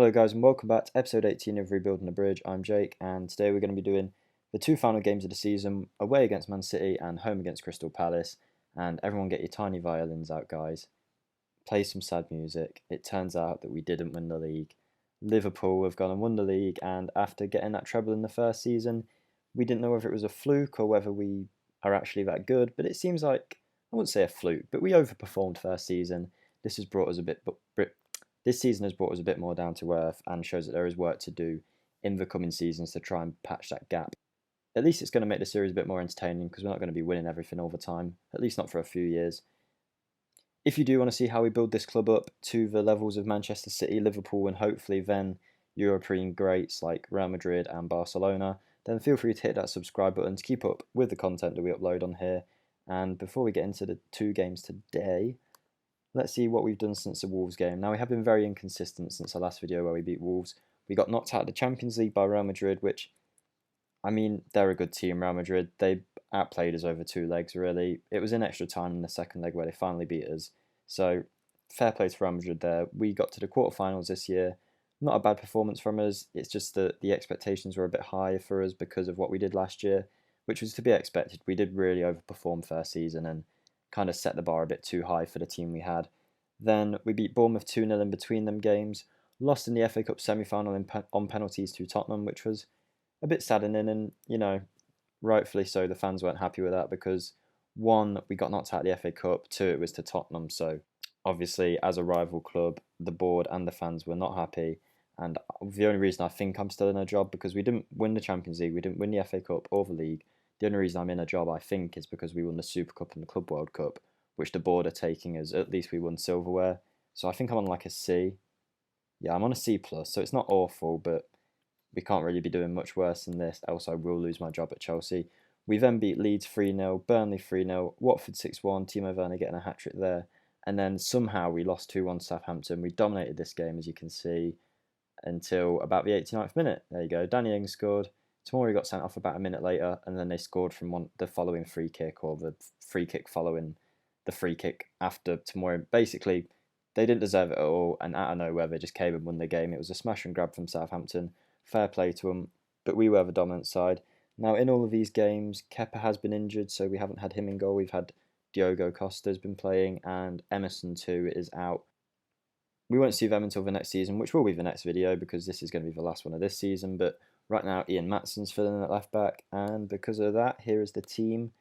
Hello guys and welcome back to episode 18 of Rebuilding the Bridge. I'm Jake and today we're going to be doing the two final games of the season, away against Man City and home against Crystal Palace. And everyone get your tiny violins out guys. Play some sad music. It turns out that we didn't win the league. Liverpool have gone and won the league, and after getting that treble in the first season, we didn't know whether it was a fluke or whether we are actually that good, but it seems like, I wouldn't say a fluke, but we overperformed first season. This has brought us a bit This season has brought us a bit more down to earth and shows that there is work to do in the coming seasons to try and patch that gap. At least it's going to make the series a bit more entertaining because we're not going to be winning everything all the time, at least not for a few years. If you do want to see how we build this club up to the levels of Manchester City, Liverpool and hopefully then European greats like Real Madrid and Barcelona, then feel free to hit that subscribe button to keep up with the content that we upload on here. And before we get into the two games today, let's see what we've done since the Wolves game. Now, we have been very inconsistent since our last video where we beat Wolves. We got knocked out of the Champions League by Real Madrid, which, I mean, they're a good team, Real Madrid. They outplayed us over two legs, really. It was in extra time in the second leg where they finally beat us. So, fair play to Real Madrid there. We got to the quarterfinals this year. Not a bad performance from us. It's just that the expectations were a bit higher for us because of what we did last year, which was to be expected. We did really overperform first season and kind of set the bar a bit too high for the team we had. Then we beat Bournemouth 2-0 in between them games, lost in the FA Cup semi-final on penalties to Tottenham, which was a bit saddening, and, you know, rightfully so, the fans weren't happy with that because, one, we got knocked out of the FA Cup, two, it was to Tottenham, so obviously as a rival club, the board and the fans were not happy, and the only reason I think I'm still in a job, because we didn't win the Champions League, we didn't win the FA Cup or the league. The only reason I'm in a job, I think, is because we won the Super Cup and the Club World Cup, which the board are taking as at least we won silverware. So I think I'm on like a C. Yeah, I'm on a C plus, so it's not awful, but we can't really be doing much worse than this, else I will lose my job at Chelsea. We then beat Leeds 3-0, Burnley 3-0, Watford 6-1, Timo Werner getting a hat-trick there, and then somehow we lost 2-1 to Southampton. We dominated this game, as you can see, until about the 89th minute. There you go, Danny Ings scored. Tomori got sent off about a minute later, and then they scored from the following free kick, or the free kick following the free kick after Tomori. Basically, they didn't deserve it at all, and out of nowhere, they just came and won the game. It was a smash and grab from Southampton. Fair play to them, but we were the dominant side. Now, in all of these games, Kepa has been injured, so we haven't had him in goal. We've had Diogo Costa's been playing, and Emerson too is out. We won't see them until the next season, which will be the next video because this is going to be the last one of this season. But right now, Ian Matson's filling in at left back, and because of that, here is the team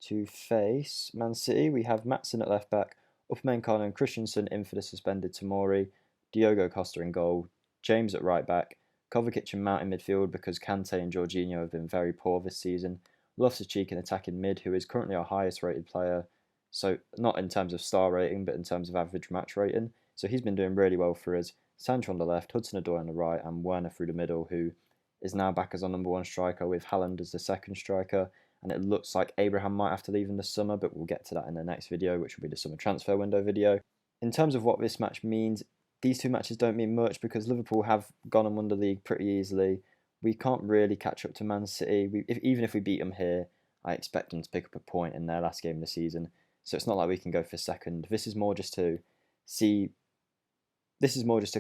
to face Man City. We have Matson at left back, Upamecano and Christensen in for the suspended Tomori, Diogo Costa in goal, James at right back, Kovacic and Mount in midfield because Kante and Jorginho have been very poor this season, Loftus-Cheek in attacking mid, who is currently our highest rated player, so not in terms of star rating, but in terms of average match rating. So he's been doing really well for us. Sancho on the left, Hudson-Odoi on the right, and Werner through the middle, who is now back as our number one striker with Haaland as the second striker. And it looks like Abraham might have to leave in the summer, but we'll get to that in the next video, which will be the summer transfer window video. In terms of what this match means, these two matches don't mean much because Liverpool have gone and won the league pretty easily. We can't really catch up to Man City. Even if we beat them here, I expect them to pick up a point in their last game of the season. So it's not like we can go for second. This is more just to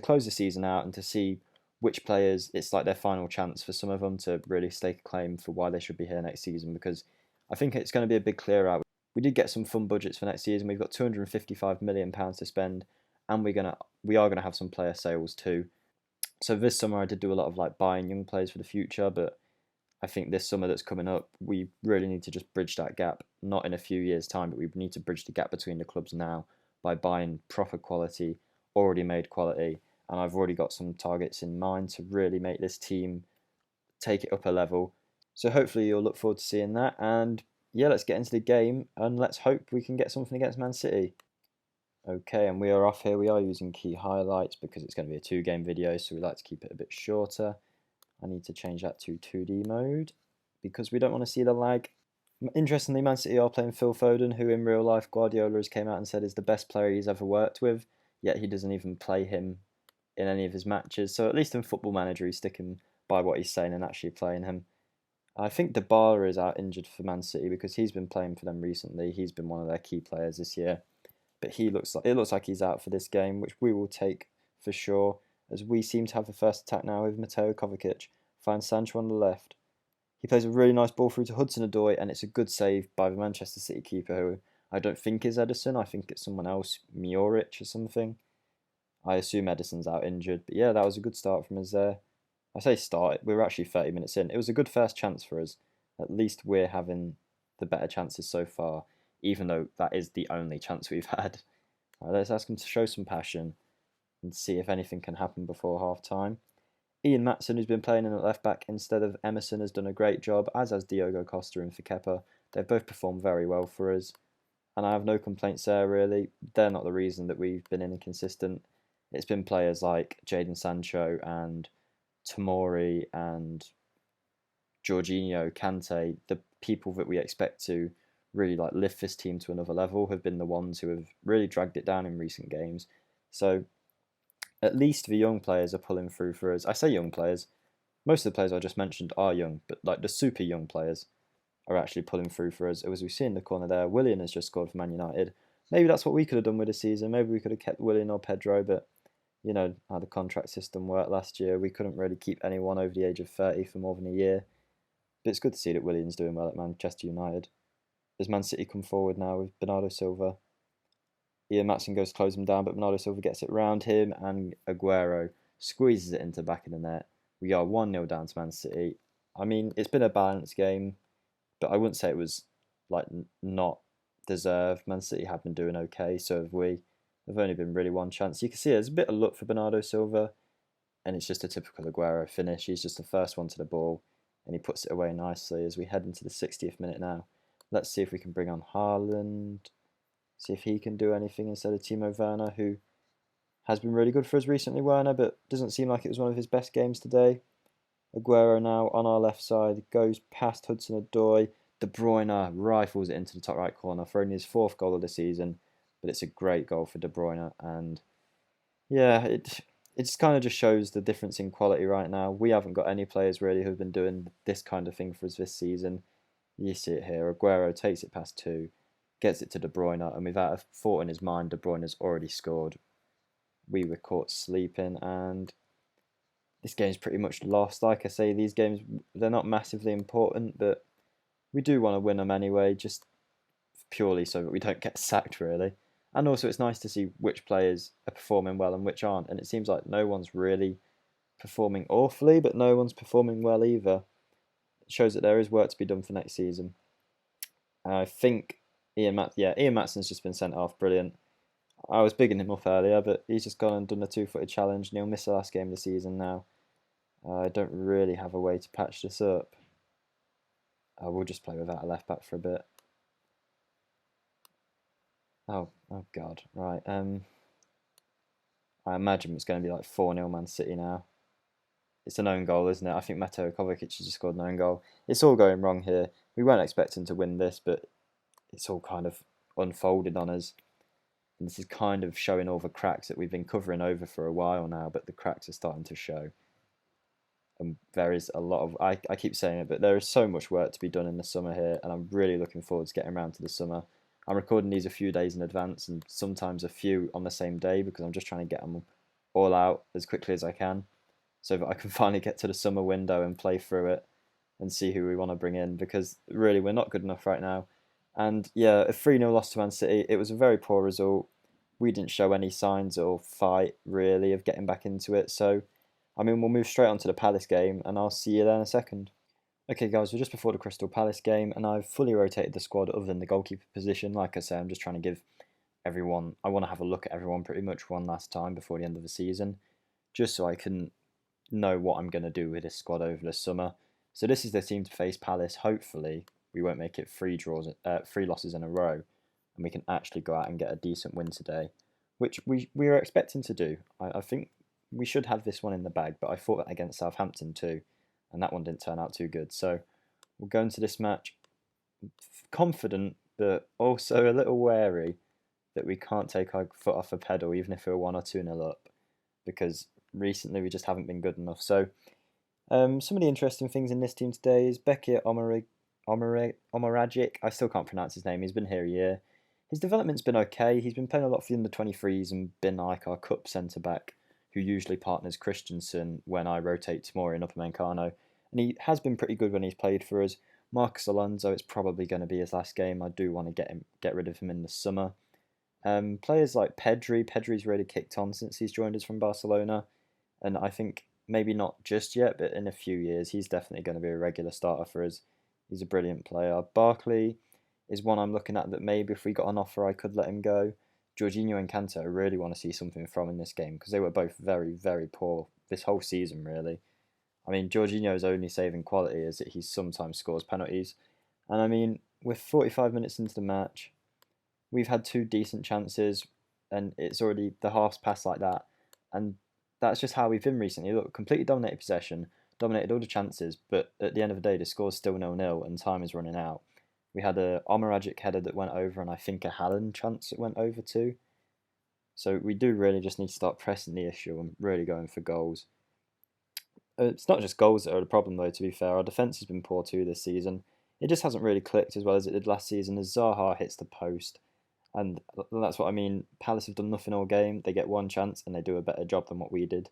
close the season out and to see which players, it's like their final chance for some of them to really stake a claim for why they should be here next season, because I think it's going to be a big clear out. We did get some fun budgets for next season. We've got £255 million to spend, and we are gonna have some player sales too. So this summer I did do a lot of like buying young players for the future, but I think this summer that's coming up, we really need to just bridge that gap, not in a few years' time, but we need to bridge the gap between the clubs now by buying proper quality, already made quality. And I've already got some targets in mind to really make this team take it up a level. So hopefully you'll look forward to seeing that. And yeah, let's get into the game and let's hope we can get something against Man City. Okay, and we are off here. We are using key highlights because it's going to be a two-game video, so we like to keep it a bit shorter. I need to change that to 2D mode because we don't want to see the lag. Interestingly, Man City are playing Phil Foden, who in real life Guardiola has came out and said is the best player he's ever worked with, yet he doesn't even play him in any of his matches. So at least in Football Manager, he's sticking by what he's saying and actually playing him. I think Dybala is out injured for Man City because he's been playing for them recently. He's been one of their key players this year, but it looks like he's out for this game, which we will take for sure. as we seem to have the first attack now with Mateo Kovacic. Finds Sancho on the left. He plays a really nice ball through to Hudson-Odoi, and it's a good save by the Manchester City keeper, who I don't think is Edison. I think it's someone else, Mioric or something. I assume Edison's out injured. But yeah, that was a good start from us there. I say start, we were actually 30 minutes in. It was a good first chance for us. At least we're having the better chances so far, even though that is the only chance we've had. Right, let's ask him to show some passion and see if anything can happen before half time. Ian Matson, who's been playing in at left back instead of Emerson, has done a great job, as has Diogo Costa and Kepa. They've both performed very well for us, and I have no complaints there really. They're not the reason that we've been inconsistent. It's been players like Jadon Sancho and Tomori and Jorginho, Kante, the people that we expect to really like lift this team to another level, have been the ones who have really dragged it down in recent games. So at least the young players are pulling through for us. I say young players, most of the players I just mentioned are young, but like the super young players are actually pulling through for us. As we see in the corner there, Willian has just scored for Man United. Maybe that's what we could have done with the season. Maybe we could have kept Willian or Pedro, but you know how the contract system worked last year. We couldn't really keep anyone over the age of 30 for more than a year. But it's good to see that Willian's doing well at Manchester United. As Man City come forward now with Bernardo Silva, Ian Matson goes to close him down, but Bernardo Silva gets it round him, and Aguero squeezes it into the back of the net. We are 1-0 down to Man City. I mean, it's been a balanced game, but I wouldn't say it was like not deserved. Man City have been doing okay, so have we. There've only been really one chance. You can see there's a bit of luck for Bernardo Silva, and it's just a typical Aguero finish. He's just the first one to the ball, and he puts it away nicely as we head into the 60th minute now. Let's see if we can bring on Haaland, see if he can do anything instead of Timo Werner, who has been really good for us recently, Werner, but doesn't seem like it was one of his best games today. Aguero now on our left side, goes past Hudson-Odoi. De Bruyne rifles it into the top right corner for only his 4th goal of the season, but it's a great goal for De Bruyne, and yeah, it just kind of just shows the difference in quality right now. We haven't got any players really who've been doing this kind of thing for us this season. You see it here. Aguero takes it past 2, gets it to De Bruyne, and without a thought in his mind, De Bruyne has already scored. We were caught sleeping, and this game's pretty much lost. Like I say, these games, they're not massively important, but we do want to win them anyway, just purely so that we don't get sacked, really. And also, it's nice to see which players are performing well and which aren't, and it seems like no one's really performing awfully, but no one's performing well either. It shows that there is work to be done for next season. I think Ian Matson's just been sent off. Brilliant. I was bigging him up earlier, but he's just gone and done the 2-footed challenge, and he'll miss the last game of the season now. I don't really have a way to patch this up. We'll just play without a left back for a bit. Oh God, right. I imagine it's going to be like 4-0 Man City now. It's an own goal, isn't it? I think Mateo Kovacic has just scored an own goal. It's all going wrong here. We weren't expecting to win this, but it's all kind of unfolded on us. And this is kind of showing all the cracks that we've been covering over for a while now, but the cracks are starting to show. And there is a lot of, I keep saying it, but there is so much work to be done in the summer here, and I'm really looking forward to getting around to the summer. I'm recording these a few days in advance, and sometimes a few on the same day, because I'm just trying to get them all out as quickly as I can, so that I can finally get to the summer window and play through it and see who we want to bring in, because really we're not good enough right now. And yeah, a 3-0 loss to Man City, it was a very poor result. We didn't show any signs or fight really of getting back into it, so I mean, we'll move straight on to the Palace game, and I'll see you there in a second. Okay guys, we're just before the Crystal Palace game, and I've fully rotated the squad other than the goalkeeper position. Like I say, I'm just trying to give everyone, I want to have a look at everyone pretty much one last time before the end of the season, just so I can know what I'm going to do with this squad over the summer. So this is the team to face Palace. Hopefully we won't make it 3 losses in a row, and we can actually go out and get a decent win today, which we are expecting to do. I think we should have this one in the bag, but I fought that against Southampton too, and that one didn't turn out too good. So we'll go into this match confident, but also a little wary that we can't take our foot off the pedal, even if we're 1 or 2-0 up, because recently we just haven't been good enough. So some of the interesting things in this team today is Bekir Omaragic. I still can't pronounce his name. He's been here a year. His development's been okay. He's been playing a lot for the under-23s and been like our cup centre-back, who usually partners Christensen when I rotate Tomori and Upamecano. And he has been pretty good when he's played for us. Marcos Alonso, it's probably going to be his last game. I do want to get rid of him in the summer. Players like Pedri's really kicked on since he's joined us from Barcelona. And I think maybe not just yet, but in a few years, he's definitely going to be a regular starter for us. He's a brilliant player. Barkley is one I'm looking at that maybe if we got an offer, I could let him go. Jorginho and Kante, I really want to see something from in this game because they were both very, very poor this whole season, really. I mean, Jorginho's only saving quality is that he sometimes scores penalties. And I mean, with 45 minutes into the match, we've had 2 decent chances and it's already the half's passed like that. And that's just how we've been recently. Look, completely dominated possession, dominated all the chances, but at the end of the day, the score's still 0-0 and time is running out. We had a Omaragic header that went over and I think a Haaland chance that went over too. So we do really just need to start pressing the issue and really going for goals. It's not just goals that are the problem though, to be fair. Our defence has been poor too this season. It just hasn't really clicked as well as it did last season as Zaha hits the post. And that's what I mean. Palace have done nothing all game. They get one chance and they do a better job than what we did.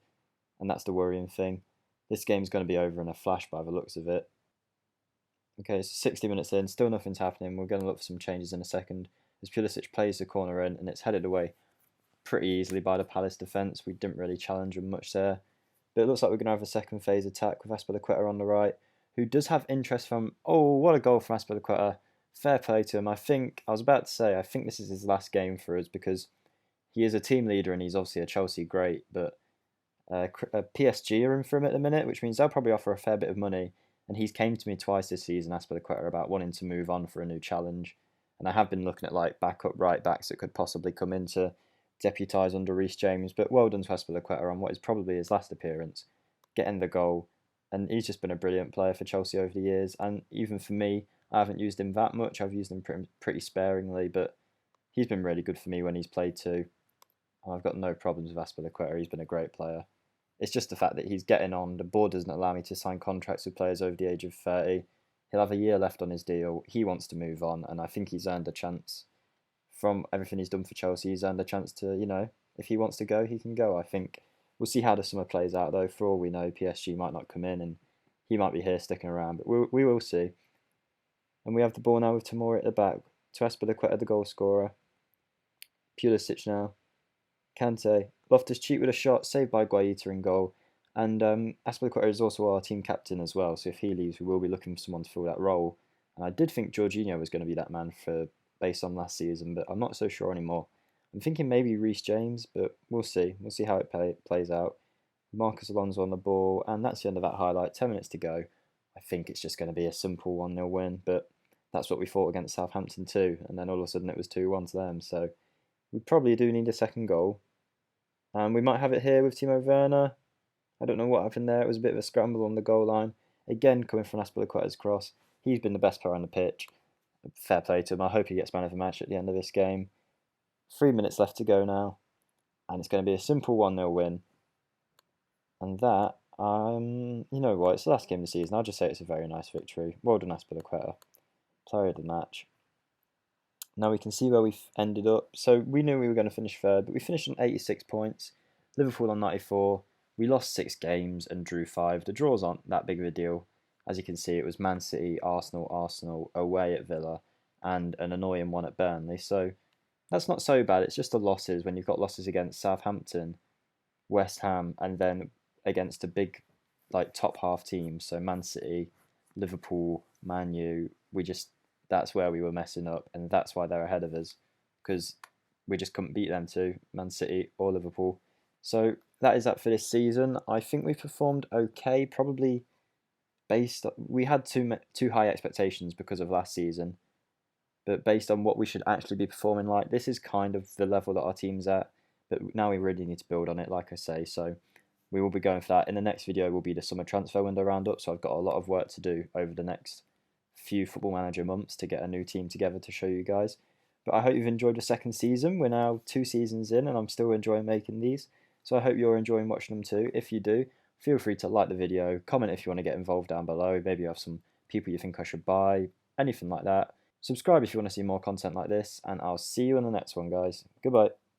And that's the worrying thing. This game's going to be over in a flash by the looks of it. Okay, so 60 minutes in, still nothing's happening. We're going to look for some changes in a second. As Pulisic plays the corner in and it's headed away pretty easily by the Palace defence. We didn't really challenge them much there. But it looks like we're going to have a second phase attack with Azpilicueta on the right, who does have interest from... Oh, what a goal from Azpilicueta. Fair play to him. I was about to say, I think this is his last game for us because he is a team leader and he's obviously a Chelsea great, but PSG are in for him at the minute, which means they'll probably offer a fair bit of money. And he's came to me twice this season, Azpilicueta, about wanting to move on for a new challenge. And I have been looking at like backup right backs that could possibly come in to deputise under Reece James. But well done to Azpilicueta on what is probably his last appearance, getting the goal. And he's just been a brilliant player for Chelsea over the years. And even for me, I haven't used him that much. I've used him pretty sparingly, but he's been really good for me when he's played too. And I've got no problems with Azpilicueta. He's been a great player. It's just the fact that he's getting on. The board doesn't allow me to sign contracts with players over the age of 30. He'll have a year left on his deal. He wants to move on, and I think he's earned a chance. From everything he's done for Chelsea, he's earned a chance to, if he wants to go, he can go. I think we'll see how the summer plays out, though. For all we know, PSG might not come in, and he might be here sticking around, but we will see. And we have the ball now with Tomori at the back. To Azpilicueta, the goal scorer. Pulisic now. Kante. Loftus-Cheek with a shot, saved by Guaita in goal. And Azpilicueta is also our team captain as well, so if he leaves, we will be looking for someone to fill that role. And I did think Jorginho was going to be that man based on last season, but I'm not so sure anymore. I'm thinking maybe Reece James, but we'll see. We'll see how it plays out. Marcos Alonso on the ball, and that's the end of that highlight. 10 minutes to go. I think it's just going to be a simple 1-0 win, but that's what we fought against Southampton too, and then all of a sudden it was 2-1 to them, so we probably do need a second goal. And we might have it here with Timo Werner. I don't know what happened there. It was a bit of a scramble on the goal line. Again, coming from Azpilicueta's cross. He's been the best player on the pitch. Fair play to him. I hope he gets man of the match at the end of this game. 3 minutes left to go now. And it's going to be a simple 1-0 win. And that, you know what, it's the last game of the season. I'll just say it's a very nice victory. Well done, Azpilicueta. Player of the match. Now we can see where we've ended up. So we knew we were going to finish third, but we finished on 86 points. Liverpool on 94. We lost 6 games and drew 5. The draws aren't that big of a deal. As you can see, it was Man City, Arsenal, away at Villa, and an annoying one at Burnley. So that's not so bad. It's just the losses when you've got losses against Southampton, West Ham, and then against a big top half team. So Man City, Liverpool, Man U. That's where we were messing up, and that's why they're ahead of us, because we just couldn't beat them too, Man City or Liverpool. So that is that for this season. I think we performed okay, probably we had too high expectations because of last season, but based on what we should actually be performing like, this is kind of the level that our team's at, but now we really need to build on it, like I say, so we will be going for that. In the next video will be the summer transfer window roundup, so I've got a lot of work to do over the next few Football Manager months to get a new team together to show you guys. But I hope you've enjoyed the second season. We're now 2 seasons in and I'm still enjoying making these. So I hope you're enjoying watching them too. If you do, feel free to like the video, comment if you want to get involved down below. Maybe you have some people you think I should buy, anything like that. Subscribe if you want to see more content like this, and I'll see you in the next one, guys. Goodbye.